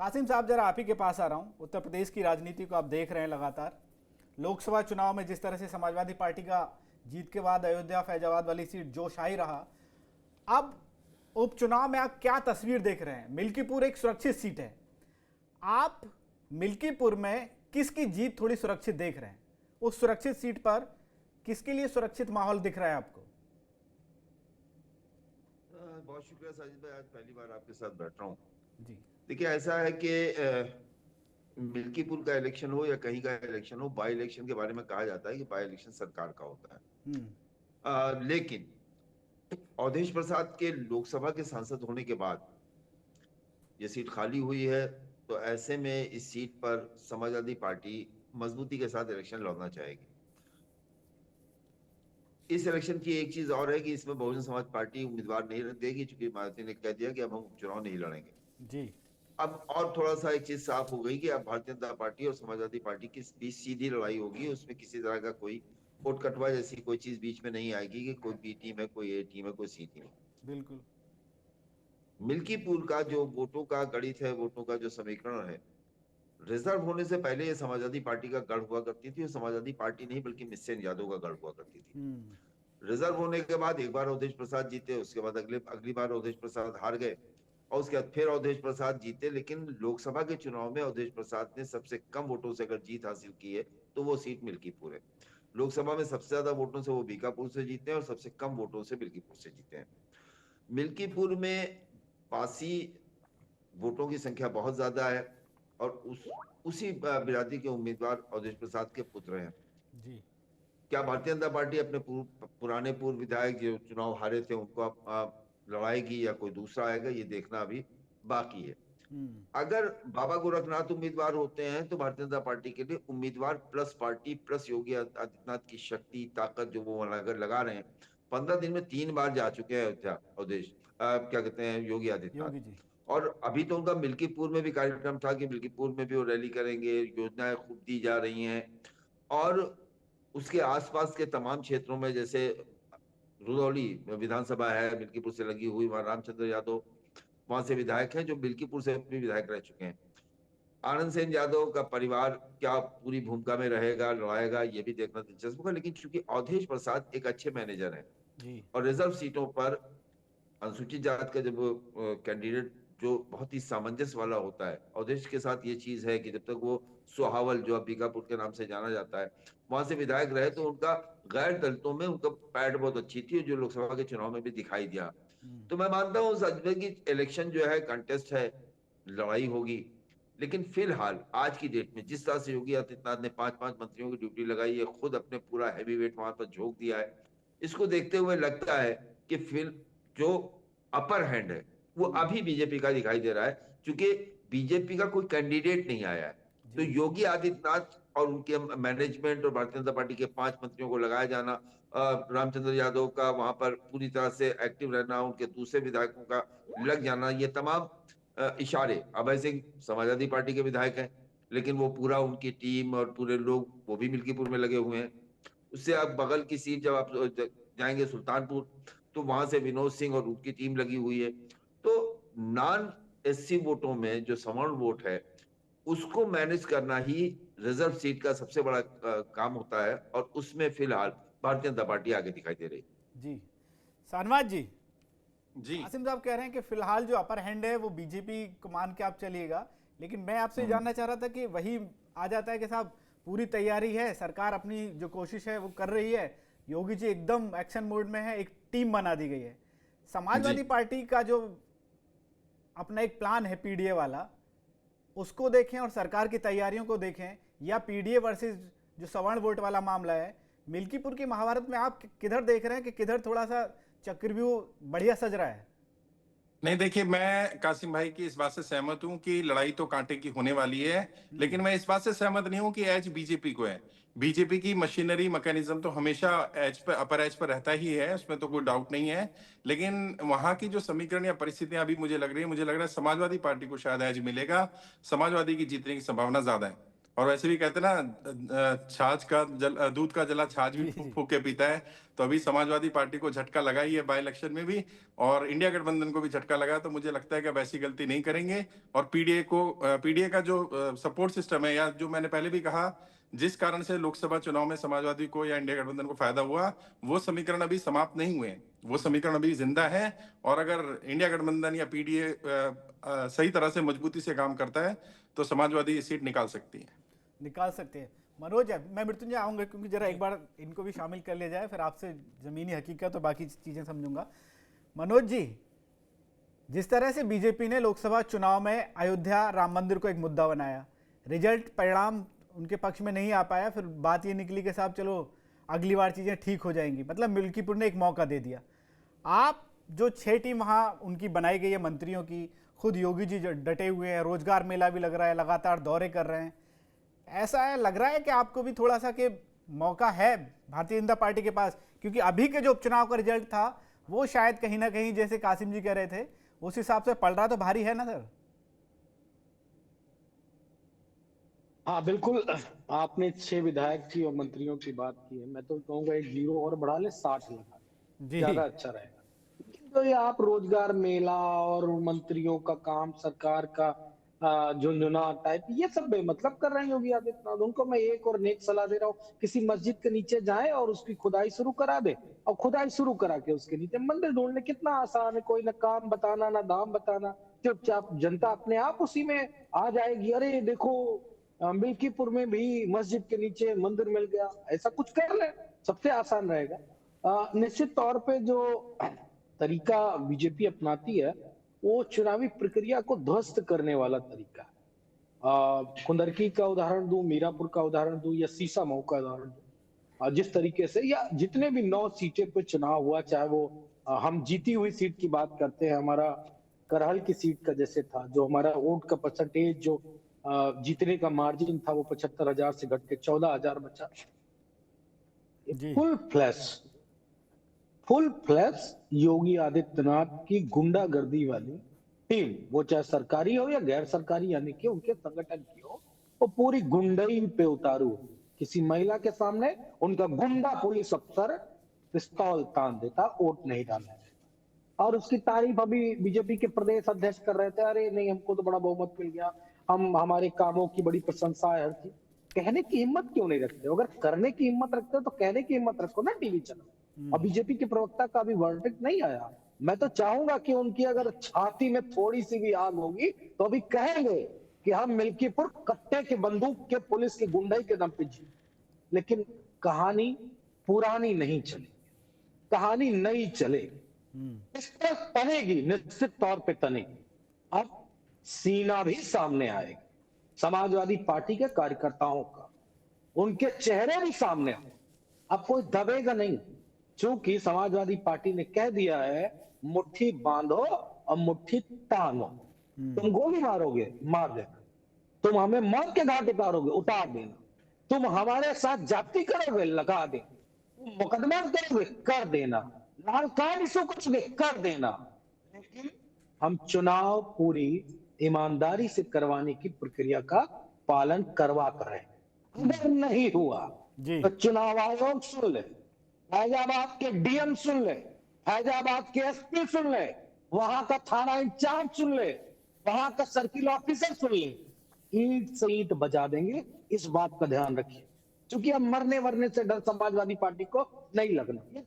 कासिम साहब, जरा आप ही के पास आ रहा हूँ। उत्तर प्रदेश की राजनीति को आप देख रहे हैं लगातार। लोकसभा चुनाव में जिस तरह से समाजवादी पार्टी का जीत के बाद अयोध्या फैजाबाद वाली सीट जोशाही रहा, अब उपचुनाव में आप क्या तस्वीर देख रहे हैं? मिल्कीपुर एक सुरक्षित सीट है, आप मिल्कीपुर में किसकी जीत थोड़ी सुरक्षित देख रहे हैं? उस सुरक्षित सीट पर किसके लिए सुरक्षित माहौल दिख रहा है आपको? बहुत शुक्रिया साजिद भाई, आज पहली बार आपके साथ बैठ रहा हूँ। जी देखिए, ऐसा है कि मिल्कीपुर का इलेक्शन हो या कहीं का इलेक्शन हो, बाई इलेक्शन के बारे में कहा जाता है कि बाई इलेक्शन सरकार का होता है। लेकिन अवधेश प्रसाद के लोकसभा के सांसद होने के बाद ये सीट खाली हुई है, तो ऐसे में इस सीट पर समाजवादी पार्टी मजबूती के साथ इलेक्शन लड़ना चाहेगी। इस इलेक्शन की एक चीज और है कि इसमें बहुजन समाज पार्टी उम्मीदवार नहीं देगी, चूंकि मायावती ने कह दिया कि अब हम उपचुनाव नहीं लड़ेंगे। जी अब और थोड़ा सा एक चीज साफ हो गई कि अब भारतीय जनता पार्टी और समाजवादी पार्टी की बीच सीधी लड़ाई होगी। उसमें किसी तरह का कोई कोट कटवा जैसी कोई चीज बीच में नहीं आएगी कि कोई बी टीम है, कोई ए टीम है, कोई सी टीम है। बिल्कुल। मिल्कीपुर का जो वोटों का गणित है, वोटों का जो समीकरण है, रिजर्व होने से पहले ये समाजवादी पार्टी का गढ़ हुआ करती थी। और समाजवादी पार्टी नहीं बल्कि मिस्सेन यादव का गढ़ हुआ करती थी। रिजर्व होने के बाद एक बार अवधेश प्रसाद जीते, उसके बाद अगली बार अवधेश प्रसाद हार गए, और उसके बाद फिर अवधेश प्रसाद जीते। लेकिन लोकसभा के चुनाव में अवधेश प्रसाद ने सबसे कम वोटों से अगर जीत हासिल की है तो वो सीट मिल्कीपुर है। लोकसभा में सबसे ज्यादा वोटों से वो बीकापुर से जीते हैं और सबसे कम वोटों से मिल्कीपुर से जीते हैं। मिल्कीपुर में पासी वोटों की संख्या बहुत ज्यादा है, और उसी बिरादरी के उम्मीदवार अवधेश प्रसाद के पुत्र हैं। जी क्या भारतीय जनता पार्टी अपने पुराने पूर्व विधायक जो चुनाव हारे थे उनको लड़ाएगी या कोई दूसरा आएगा, ये देखना अभी बाकी है। अगर बाबा गोरखनाथ उम्मीदवार होते हैं तो भारतीय जनता पार्टी के लिए उम्मीदवार plus party plus Yogi Adityanath की शक्ति ताकत जो वो अगर लगा रहे हैं। 15 दिन में 3 बार जा चुके हैं अयोध्या अवधेश, क्या कहते हैं, योगी आदित्यनाथ। योगी जी। और अभी तो उनका मिल्कीपुर में भी कार्यक्रम था कि मिल्कीपुर में भी वो रैली करेंगे, योजनाएं खूब दी जा रही हैं। और उसके आसपास के तमाम क्षेत्रों में, जैसे रुदौली विधानसभा है मिल्कीपुर से लगी हुई, वहां रामचंद्र यादव वहां से विधायक हैं जो मिल्कीपुर से भी विधायक रह चुके हैं। आनंद सेन यादव का परिवार क्या पूरी भूमिका में रहेगा, लड़ाएगा, ये भी देखना दिलचस्प होगा। लेकिन चूंकि अवधेश प्रसाद एक अच्छे मैनेजर हैं जी और रिजर्व सीटों पर अनुसूचित जात का जब कैंडिडेट जो बहुत ही सामंजस्य वाला होता है, अवधेश के साथ ये चीज है कि जब तक वो सुहावल जो अब बीकापुर के नाम से जाना जाता है वहां से विधायक रहे, तो उनका गैर दलितों में उनका पैठ बहुत अच्छी थी, जो लोकसभा के चुनाव में भी दिखाई दिया। तो मैं मानता हूँ सच की इलेक्शन जो है कंटेस्ट है, लड़ाई होगी। लेकिन फिलहाल आज की डेट में जिस तरह से योगी आदित्यनाथ ने 5-5 मंत्रियों की ड्यूटी लगाई है, खुद अपने पूरा हैवी वेट वहां पर झोंक दिया है, इसको देखते हुए लगता है कि फिर जो अपर हैंड है वो अभी बीजेपी का दिखाई दे रहा है, क्योंकि बीजेपी का कोई कैंडिडेट नहीं आया है। तो योगी आदित्यनाथ और उनके मैनेजमेंट और भारतीय जनता पार्टी के 5 मंत्रियों को लगाया जाना, रामचंद्र यादव का वहां पर पूरी तरह से एक्टिव रहना, उनके दूसरे विधायकों का लग जाना, ये तमाम इशारे। अभय सिंह समाजवादी पार्टी के विधायक हैं, लेकिन वो पूरा उनकी टीम और पूरे लोग वो भी मिल्कीपुर में लगे हुए हैं। उससे आप बगल की सीट जब आप जाएंगे सुल्तानपुर, तो वहां से विनोद सिंह और उनकी टीम लगी हुई है। तो नॉन एससी वोटों में जो सवर्ण वोट है उसको मैनेज करना ही रिजर्व सीट का सबसे बड़ा काम होता है, और उसमें फिलहाल भारतीय जनता पार्टी आगे दिखाई दे रही। जी शाहनवाज जी, जी कासिम साहब कह रहे हैं कि फिलहाल जो अपर हैंड है वो बीजेपी को मान के आप चलिएगा, लेकिन मैं आपसे जानना चाह रहा था कि वही आ जाता है कि साहब पूरी तैयारी है, सरकार अपनी जो कोशिश है वो कर रही है, योगी जी एकदम एक्शन मोड में है, एक टीम बना दी गई है। समाजवादी पार्टी का जो अपना एक प्लान है पीडीए वाला, उसको देखें और सरकार की तैयारियों को देखें, या पीडीए वर्सेस जो सवर्ण वोट वाला मामला है, मिल्कीपुर की महाभारत में आप किधर देख रहे हैं कि किधर थोड़ा सा चक्रव्यूह बढ़िया सज रहा है? नहीं, देखिए, मैं कासिम भाई की इस बात से सहमत हूं कि लड़ाई तो कांटे की होने वाली है, लेकिन मैं इस बात से सहमत नहीं हूं कि एज बीजेपी को है। बीजेपी की मशीनरी मैकेनिज्म तो हमेशा एज पर, अपर एज पर रहता ही है, उसमें तो कोई डाउट नहीं है। लेकिन वहां की जो समीकरण या परिस्थितियां अभी मुझे लग रही है समाजवादी पार्टी को शायद एज मिलेगा, समाजवादी की जीतने की संभावना ज्यादा है। और वैसे भी कहते हैं ना, छाछ का दूध का जला छाछ भी जी फूक जी फूक के पीता है। तो अभी समाजवादी पार्टी को झटका लगा ही है बाई इलेक्शन में भी, और इंडिया गठबंधन को भी झटका लगा। तो मुझे लगता है कि अब ऐसी गलती नहीं करेंगे। और पीडीए का जो सपोर्ट सिस्टम है, या जो मैंने पहले भी कहा, जिस कारण से लोकसभा चुनाव में समाजवादी को या इंडिया गठबंधन को फायदा हुआ, वो समीकरण अभी समाप्त नहीं हुए हैं, वो समीकरण अभी जिंदा है। और अगर इंडिया गठबंधन या पीडीए सही तरह से मजबूती से काम करता है तो समाजवादी ये सीट निकाल सकती है। निकाल सकते हैं। मनोज, मैं मृत्युंजय आऊंगा क्योंकि जरा एक बार इनको भी शामिल कर लिया जाए, फिर आपसे जमीनी हकीकत और बाकी चीजें समझूंगा। मनोज जी, जिस तरह से बीजेपी ने लोकसभा चुनाव में अयोध्या राम मंदिर को एक मुद्दा बनाया, रिजल्ट परिणाम उनके पक्ष में नहीं आ पाया, फिर बात ये निकली कि साहब चलो अगली बार चीज़ें ठीक हो जाएंगी, मतलब मिल्कीपुर ने एक मौका दे दिया। आप जो 6 टीम वहाँ उनकी बनाई गई है मंत्रियों की, खुद योगी जी डटे हुए हैं, रोजगार मेला भी लग रहा है, लगातार दौरे कर रहे हैं, ऐसा है लग रहा है कि आपको भी थोड़ा सा कि मौका है भारतीय जनता पार्टी के पास? क्योंकि अभी के जो उपचुनाव का रिजल्ट था वो शायद कहीं ना कहीं, जैसे कासिम जी कह रहे थे, उस हिसाब से पलड़ा तो भारी है ना सर? हाँ बिल्कुल, आपने 6 विधायक की और मंत्रियों की बात की है। मैं तो कहूंगा एक जीरो और बढ़ा ले, 60 लगा जी ज्यादा अच्छा रहेगा। तो ये आप रोजगार मेला और मंत्रियों का काम, सरकार का झुंझुना टाइप, ये सब बेमतलब कर रहे हैं योगी आदित्यनाथ। उनको मैं एक और नेक सलाह दे रहा हूँ, किसी मस्जिद के नीचे जाए और उसकी खुदाई शुरू करा दे, और खुदाई शुरू करा के उसके नीचे मंदिर ढूंढने। कितना आसान है, कोई ना काम बताना ना दाम बताना, चुपचाप जनता अपने आप उसी में आ जाएगी। अरे देखो मिल्कीपुर में भी मस्जिद के नीचे मंदिर मिल गया, ऐसा कुछ कर ले, सबसे आसान रहेगा। निश्चित तौर पे जो तरीका बीजेपी अपनाती है वो चुनावी प्रक्रिया को ध्वस्त करने वाला तरीका है। कुंदरकी का उदाहरण दूं, मीरापुर का उदाहरण दूं, या सीसामऊ का उदाहरण दूं, जिस तरीके से, या जितने भी 9 सीटें पे चुनाव हुआ, चाहे वो हम जीती हुई सीट की बात करते हैं, हमारा करहल की सीट का जैसे था, जो हमारा वोट का परसेंटेज, जो जीतने का मार्जिन था, वो 75,000 से घट के 14,000 बचा। जी फुल फ्लैश योगी आदित्यनाथ की गुंडागर्दी वाली टीम, वो चाहे सरकारी हो या गैर सरकारी, यानी कि उनके संगठन की हो, वो पूरी गुंडई पे उतारू। किसी महिला के सामने उनका गुंडा पुलिस अफसर पिस्तौल तान देता, वोट नहीं डालने देता। और उसकी तारीफ अभी बीजेपी के प्रदेश अध्यक्ष कर रहे थे, अरे नहीं हमको तो बड़ा बहुमत मिल गया, हम हमारे कामों की बड़ी प्रशंसा है, हर चीज। कहने की हिम्मत क्यों नहीं रखते? अगर करने की हिम्मत रखते हो तो कहने की हिम्मत रखो ना टीवी चैनल। और बीजेपी के प्रवक्ता का अभी वर्डिक्ट नहीं आया। मैं तो चाहूंगा कि उनकी अगर छाती में थोड़ी सी भी आग होगी तो अभी कहेंगे कि हम मिल्कीपुर कट्टे के बंदूक के पुलिस की गुंडाई के दम पे जीते। लेकिन कहानी पुरानी नहीं चलेगी, कहानी नई चलेगी, इस पर तनेगी, निश्चित तौर पे तनेगी। अब सीना भी सामने आएगा समाजवादी पार्टी के कार्यकर्ताओं का, उनके चेहरे भी सामने आए। अब कोई दबेगा नहीं, क्योंकि समाजवादी पार्टी ने कह दिया है मुट्ठी बांधो और मुट्ठी तानो। तुम गोली मारोगे, मार देना, तुम हमें मौत के घाट उतारोगे, उतार देना, तुम हमारे साथ जाति करोगे, लगा देना, तुम मुकदमा करोगे, कर देना, लाल कार्ड इशू करोगे, कर देना। लेकिन हम चुनाव पूरी ईमानदारी से करवाने की प्रक्रिया का पालन करवा कर रहे हैं। अगर नहीं हुआ तो चुनाव आयोग सुन ले, फैजाबाद के डीएम सुन ले, फैजाबाद के एसपी सुन ले, वहां का थाना इंचार्ज सुन ले, वहां का सर्किल ऑफिसर सुन ले, ईंट से ईंट बजा देंगे। इस बात का ध्यान रखिए, क्योंकि अब मरने वरने से डर समाजवादी पार्टी को नहीं लगना।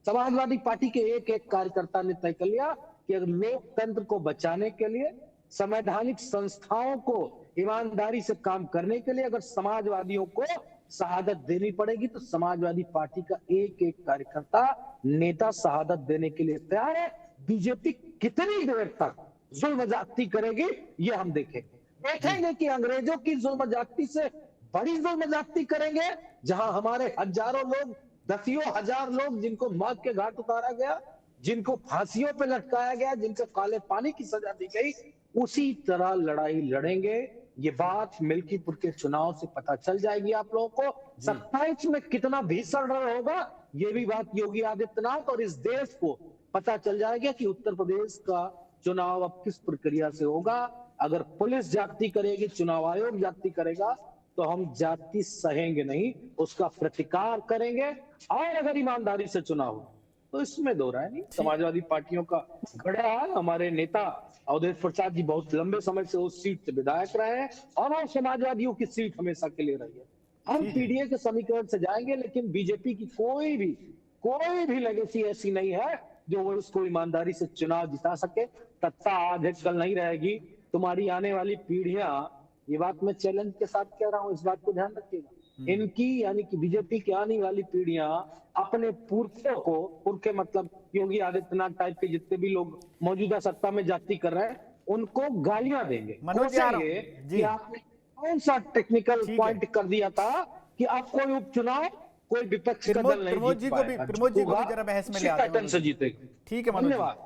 समाजवादी पार्टी के एक एक कार्यकर्ता ने तय कर लिया कि अगर लोकतंत्र को बचाने के लिए, संवैधानिक संस्थाओं को ईमानदारी से काम करने के लिए अगर समाजवादियों को शहादत देनी पड़ेगी तो समाजवादी पार्टी का एक एक कार्यकर्ता, नेता शहादत देने के लिए तैयार है। बीजेपी कितनी देर तक जुल्म ज्यादती करेगी ये हम देखेंगे कि अंग्रेजों की जुल्म ज्यादती से बड़ी जुल्म ज्यादती करेंगे, जहां हमारे हजारों लोग, दसियों हजार लोग, जिनको मौत के घाट उतारा गया, जिनको फांसियों पे लटकाया गया, जिनको काले पानी की सजा दी गई, उसी तरह लड़ाई लड़ेंगे। ये बात मिल्कीपुर के चुनाव से पता चल जाएगी आप लोगों को। 27 में कितना भीषण रण होगा, ये भी बात योगी आदित्यनाथ और इस देश को पता चल जाएगा कि उत्तर प्रदेश का चुनाव अब किस प्रक्रिया से होगा। अगर पुलिस जाति करेगी, चुनाव आयोग जाति करेगा, तो हम जाति सहेंगे नहीं, उसका प्रतिकार करेंगे। और अगर ईमानदारी से चुनाव हो तो इसमें दो राय नहीं। समाजवादी पार्टियों का गढ़ा है, हमारे नेता अवधेश प्रसाद जी बहुत लंबे समय से उस सीट से विधायक रहे हैं और वो समाजवादियों की सीट हमेशा के लिए रही है। हम पीडीए के समीकरण से जाएंगे, लेकिन बीजेपी की कोई भी लेगेसी ऐसी नहीं है जो वो उसको ईमानदारी से चुनाव जिता सके। सत्ता आज है कल नहीं रहेगी। तुम्हारी आने वाली पीढ़ियां, ये बात मैं चैलेंज के साथ कह रहा हूं, इस बात को ध्यान रखिएगा, इनकी यानी कि बीजेपी की आने वाली पीढ़ियां अपने पुरखों को, पुरखे मतलब योगी आदित्यनाथ टाइप के जितने भी लोग मौजूदा सत्ता में जाति कर रहे हैं, उनको गालियां देंगे, मनोज यार कोसेंगे जी, कि आपने कौन सा टेक्निकल पॉइंट कर दिया था कि आप कोई उपचुनाव, कोई विपक्ष का दल नहीं प्रमोद जी जीत को भी पाएगा, प्रमोद जी को भी जरा बहस में ले आते हैं। पैटर्न से जीतेगा। ठीक है मनोज जी। धन्यवाद।